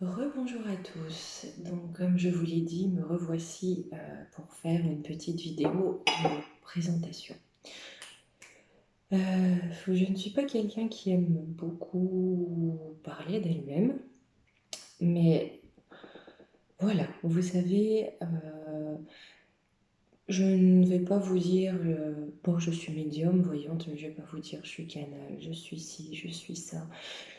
Rebonjour à tous. Donc, comme je vous l'ai dit, me revoici pour faire une petite vidéo de présentation. Je ne suis pas quelqu'un qui aime beaucoup parler d'elle-même, mais voilà, vous savez, je ne vais pas vous dire, bon, je suis médium, voyante, mais je ne vais pas vous dire, je suis canal, je suis ci, je suis ça.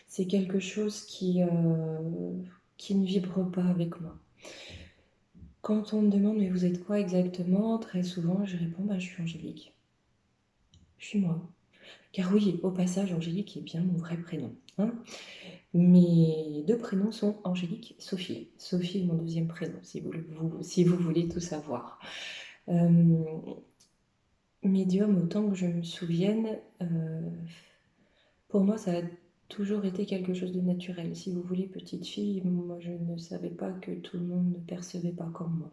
C'est quelque chose qui ne vibre pas avec moi. Quand on me demande, mais vous êtes quoi exactement? Très souvent, je réponds, bah, je suis Angélique. Je suis moi. Car oui, au passage, Angélique est bien mon vrai prénom, hein. Mes deux prénoms sont Angélique et Sophie. Sophie est mon deuxième prénom, si vous voulez tout savoir. Euh, Médium, autant que je me souvienne, pour moi, ça a toujours été quelque chose de naturel. Si vous voulez, petite fille, moi, je ne savais pas que tout le monde ne percevait pas comme moi.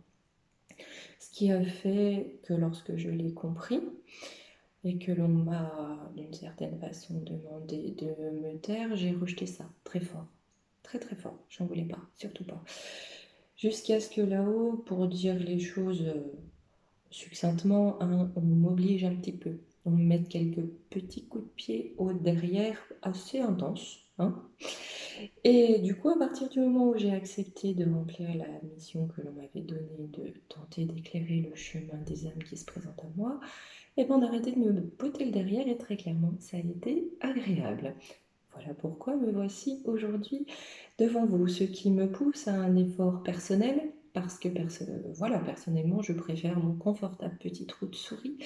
Ce qui a fait que lorsque je l'ai compris et que l'on m'a d'une certaine façon demandé de me taire, j'ai rejeté ça très fort. Très très fort. J'en voulais pas, surtout pas. Jusqu'à ce que là-haut, pour dire les choses succinctement, hein, on m'oblige un petit peu. On me met quelques petits coups de pied au derrière assez intenses, hein. Et du coup, à partir du moment où j'ai accepté de remplir la mission que l'on m'avait donnée, de tenter d'éclairer le chemin des âmes qui se présentent à moi, et bien d'arrêter de me botter le derrière, et très clairement, ça a été agréable. Voilà pourquoi me voici aujourd'hui devant vous, ce qui me pousse à un effort personnel, parce que voilà, personnellement, je préfère mon confortable petit trou de souris.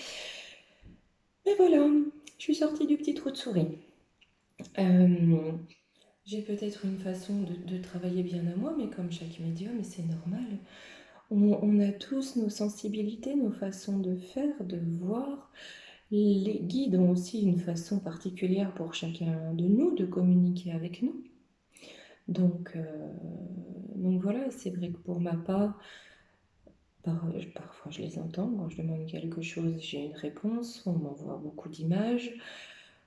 Mais voilà, je suis sortie du petit trou de souris. Euh, j'ai peut-être une façon de travailler bien à moi, mais comme chaque médium, et c'est normal, on a tous nos sensibilités, nos façons de faire, de voir. Les guides ont aussi une façon particulière pour chacun de nous de communiquer avec nous. Donc, euh, donc voilà, c'est vrai que pour ma part, parfois je les entends. Quand je demande quelque chose, j'ai une réponse. On m'envoie beaucoup d'images.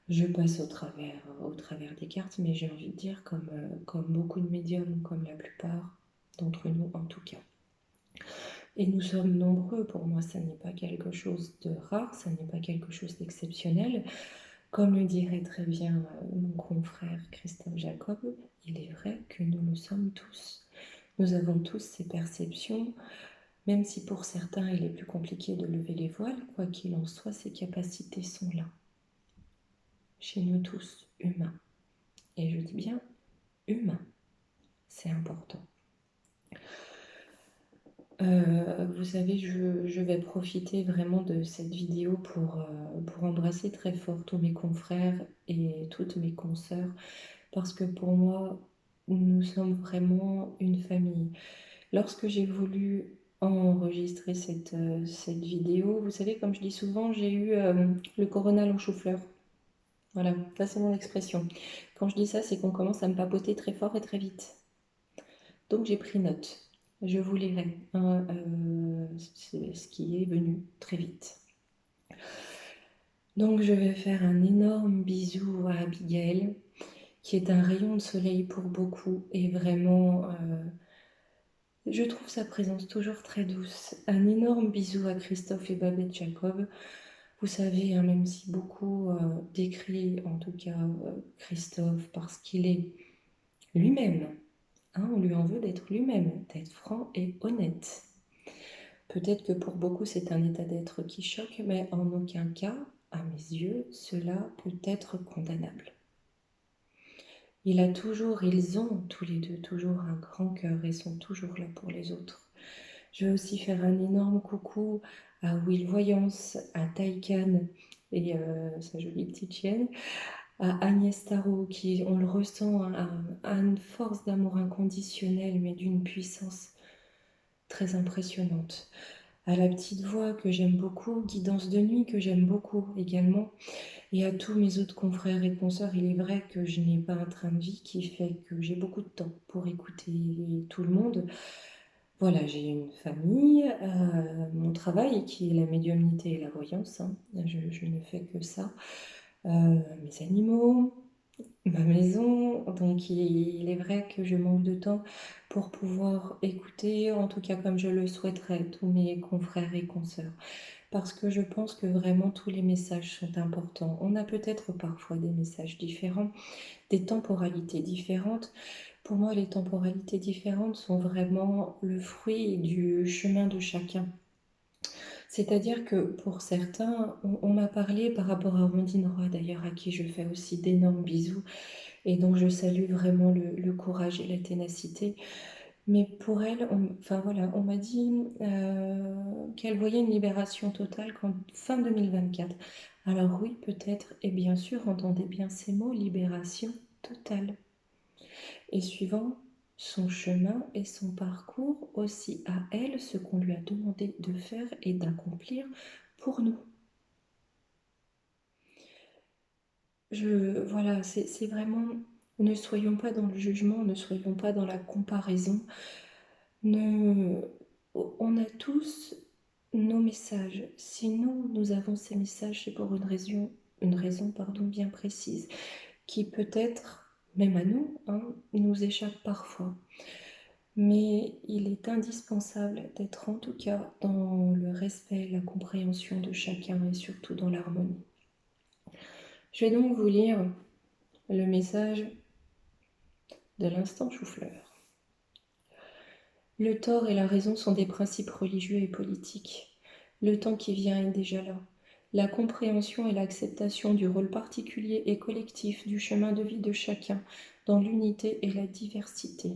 Je passe au travers des cartes, mais j'ai envie de dire comme beaucoup de médiums, comme la plupart d'entre nous en tout cas. Et nous sommes nombreux. Pour moi, ça n'est pas quelque chose de rare, ça n'est pas quelque chose d'exceptionnel. Comme le dirait très bien mon confrère Christophe Jacob, il est vrai que nous le sommes tous. Nous avons tous ces perceptions, même si pour certains il est plus compliqué de lever les voiles, quoi qu'il en soit, ces capacités sont là, chez nous tous, humains. Et je dis bien humains, c'est important. Vous savez, je vais profiter vraiment de cette vidéo pour embrasser très fort tous mes confrères et toutes mes consoeurs, parce que pour moi, nous sommes vraiment une famille. Lorsque j'ai voulu enregistrer cette vidéo, vous savez, comme je dis souvent, j'ai eu le coronal en chou-fleur. Voilà, ça c'est mon expression. Quand je dis ça, c'est qu'on commence à me papoter très fort et très vite. Donc j'ai pris note. Je vous lirai hein, ce qui est venu très vite. Donc je vais faire un énorme bisou à Abigail, qui est un rayon de soleil pour beaucoup et vraiment, je trouve sa présence toujours très douce. Un énorme bisou à Christophe et Babette Jacob. Vous savez, hein, même si beaucoup décrit en tout cas Christophe parce qu'il est lui-même, hein, on lui en veut d'être lui-même, d'être franc et honnête. Peut-être que pour beaucoup c'est un état d'être qui choque, mais en aucun cas, à mes yeux, cela peut être condamnable. Ils ont tous les deux toujours un grand cœur et sont toujours là pour les autres. Je vais aussi faire un énorme coucou à Will Voyance, à Taïkan et sa jolie petite chienne, à Agnès Tarot, qui, on le ressent, a une force d'amour inconditionnel, mais d'une puissance très impressionnante. À la petite voix que j'aime beaucoup, Guidance de nuit que j'aime beaucoup également, et à tous mes autres confrères et consoeurs. Il est vrai que je n'ai pas un train de vie qui fait que j'ai beaucoup de temps pour écouter tout le monde. Voilà, j'ai une famille, mon travail qui est la médiumnité et la voyance, hein. Je ne fais que ça. Mes animaux, ma maison, donc il est vrai que je manque de temps pour pouvoir écouter, en tout cas comme je le souhaiterais, tous mes confrères et consoeurs. Parce que je pense que vraiment tous les messages sont importants. On a peut-être parfois des messages différents, des temporalités différentes. Pour moi, les temporalités différentes sont vraiment le fruit du chemin de chacun. C'est-à-dire que pour certains, on m'a parlé par rapport à Rondine Roy, d'ailleurs, à qui je fais aussi d'énormes bisous, et donc je salue vraiment le courage et la ténacité. Mais pour elle, enfin voilà, on m'a dit qu'elle voyait une libération totale fin 2024. Alors oui, peut-être, et bien sûr, entendez bien ces mots, libération totale. Et suivant son chemin et son parcours, aussi à elle, ce qu'on lui a demandé de faire et d'accomplir pour nous. Voilà, c'est vraiment, ne soyons pas dans le jugement, ne soyons pas dans la comparaison. On a tous nos messages. Si nous avons ces messages, c'est pour une raison pardon, bien précise, qui peut-être, même à nous, hein, nous échappe parfois. Mais il est indispensable d'être en tout cas dans le respect, la compréhension de chacun et surtout dans l'harmonie. Je vais donc vous lire le message de l'instant chou-fleur. Le tort et la raison sont des principes religieux et politiques. Le temps qui vient est déjà là. La compréhension et l'acceptation du rôle particulier et collectif du chemin de vie de chacun dans l'unité et la diversité.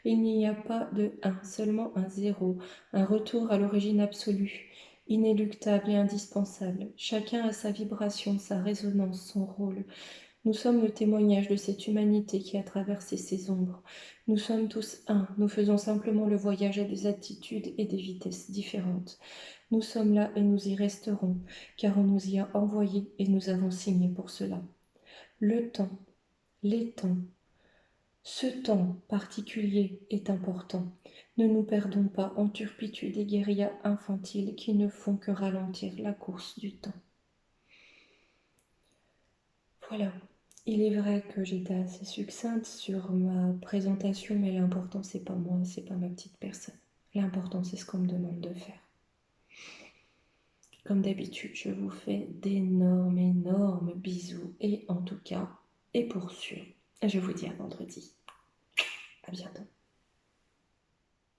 Il n'y a pas de un, seulement un zéro, un retour à l'origine absolue, inéluctable et indispensable. Chacun a sa vibration, sa résonance, son rôle. Nous sommes le témoignage de cette humanité qui a traversé ces ombres. Nous sommes tous un, nous faisons simplement le voyage à des attitudes et des vitesses différentes. Nous sommes là et nous y resterons, car on nous y a envoyés et nous avons signé pour cela. Le temps, les temps, ce temps particulier est important. Ne nous perdons pas en turpitude et guérillas infantiles qui ne font que ralentir la course du temps. Voilà. Il est vrai que j'étais assez succincte sur ma présentation, mais l'important c'est pas moi, c'est pas ma petite personne. L'important c'est ce qu'on me demande de faire. Comme d'habitude, je vous fais d'énormes bisous et en tout cas, et pour sûr, je vous dis à vendredi. À bientôt.